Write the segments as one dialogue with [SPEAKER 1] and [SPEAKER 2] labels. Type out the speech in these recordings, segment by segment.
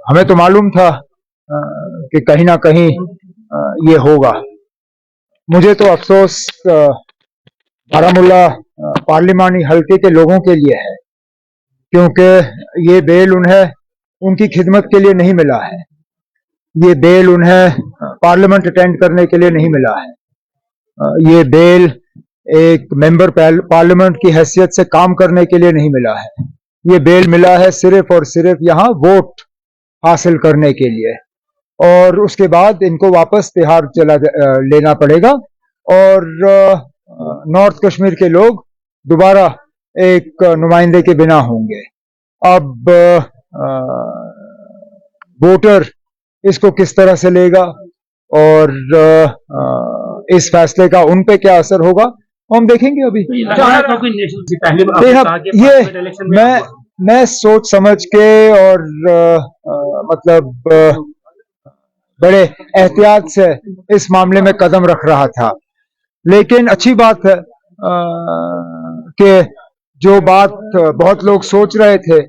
[SPEAKER 1] हमें तो मालूम था कि कहीं ना कहीं ये होगा। मुझे तो अफसोस बारामूला पार्लिमानी हल्के के लोगों के लिए है, क्योंकि ये बेल उन्हें उनकी खिदमत के लिए नहीं मिला है। ये बेल उन्हें पार्लियामेंट अटेंड करने के लिए नहीं मिला है। ये बेल एक मेंबर पार्लियामेंट की हैसियत से काम करने के लिए नहीं मिला है। ये बेल मिला है सिर्फ और सिर्फ यहाँ वोट हासिल करने के लिए, और उसके बाद इनको वापस तिहाड़ लेना पड़ेगा और नॉर्थ कश्मीर के लोग दोबारा एक नुमाइंदे के बिना होंगे। अब वोटर इसको किस तरह से लेगा और इस फैसले का उन पे क्या असर होगा हम देखेंगे। अभी ये मैं सोच समझ के और मतलब बड़े एहतियात से इस मामले में कदम रख रहा था, लेकिन अच्छी बात है कि जो बात बहुत लोग सोच रहे थे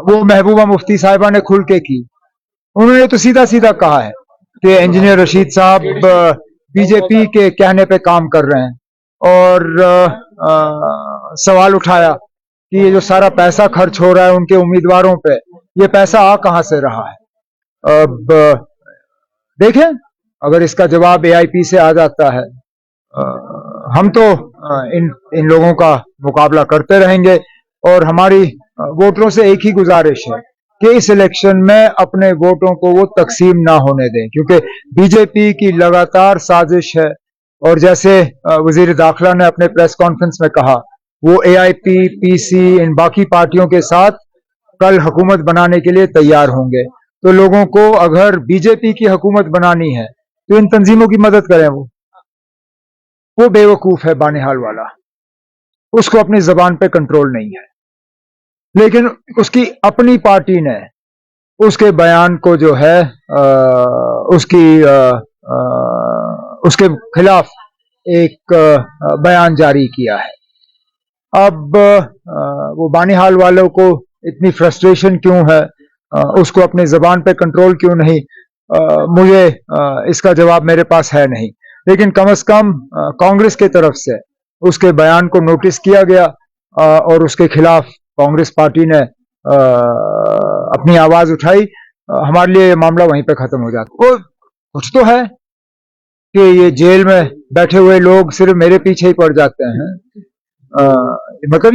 [SPEAKER 1] वो महबूबा मुफ्ती साहिबा ने खुल के की। उन्होंने तो सीधा सीधा कहा है कि इंजीनियर रशीद साहब बीजेपी के कहने पे काम कर रहे हैं, और सवाल उठाया कि ये जो सारा पैसा खर्च हो रहा है उनके उम्मीदवारों पे, ये पैसा आ कहां से रहा है। अब देखें, अगर इसका जवाब एआईपी से आ जाता है, हम तो इन लोगों का मुकाबला करते रहेंगे, और हमारी वोटरों से एक ही गुजारिश है कि इस इलेक्शन में अपने वोटों को वो तकसीम ना होने दें, क्योंकि बीजेपी की लगातार साजिश है। और जैसे वजीर दाखिला ने अपने प्रेस कॉन्फ्रेंस में कहा, वो एआईपी, पीसी, इन बाकी पार्टियों के साथ कल हुकूमत बनाने के लिए तैयार होंगे। तो लोगों को अगर बीजेपी की हुकूमत बनानी है तो इन तंजीमों की मदद करें। वो बेवकूफ है बानिहाल वाला, उसको अपनी जबान पे कंट्रोल नहीं है, लेकिन उसकी अपनी पार्टी ने उसके बयान को जो है उसके खिलाफ एक बयान जारी किया है। अब वो बानिहाल वालों को इतनी फ्रस्ट्रेशन क्यों है, उसको अपनी जबान पे कंट्रोल क्यों नहीं, मुझे इसका जवाब मेरे पास है नहीं। लेकिन कम से कम कांग्रेस की तरफ से उसके बयान को नोटिस किया गया और उसके खिलाफ कांग्रेस पार्टी ने अपनी आवाज उठाई। हमारे लिए ये मामला वहीं पे खत्म हो जाता। वो कुछ तो है कि ये जेल में बैठे हुए लोग सिर्फ मेरे पीछे ही पड़ जाते हैं, मतलब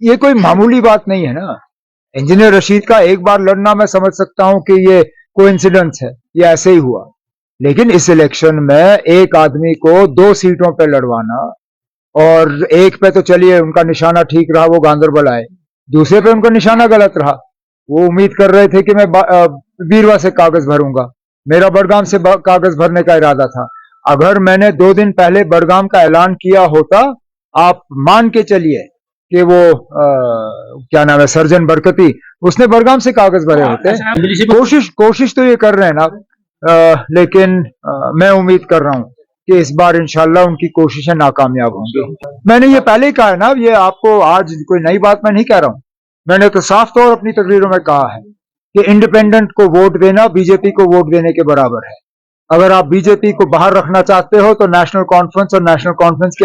[SPEAKER 1] ये कोई मामूली बात नहीं है ना। इंजीनियर रशीद का एक बार लड़ना मैं समझ सकता हूं कि ये कोइंसिडेंस है, ये ऐसे ही हुआ, लेकिन इस इलेक्शन में एक आदमी को 2 सीटों पे लड़वाना, और एक पे तो चलिए उनका निशाना ठीक रहा, वो गांधरबल आए, दूसरे पे उनका निशाना गलत रहा। वो उम्मीद कर रहे थे कि मैं बीरवा से कागज भरूंगा, मेरा बड़गाम से कागज भरने का इरादा था। अगर मैंने 2 दिन पहले बड़गाम का ऐलान किया होता, आप मान के चलिए कि वो क्या नाम है, सर्जन बरकती, उसने बड़गाम से कागज भरे होते। कोशिश तो ये कर रहे हैं ना, लेकिन मैं उम्मीद कर रहा हूं कि इस बार इंशाल्लाह उनकी कोशिशें नाकामयाब होंगी। मैंने ये पहले ही कहा है ना, ये आपको आज कोई नई बात मैं नहीं कह रहा हूं। मैंने तो साफ तौर अपनी तकरीरों में कहा है कि इंडिपेंडेंट को वोट देना बीजेपी को वोट देने के बराबर है। अगर आप बीजेपी को बाहर रखना चाहते हो तो नेशनल कॉन्फ्रेंस और नेशनल कॉन्फ्रेंस के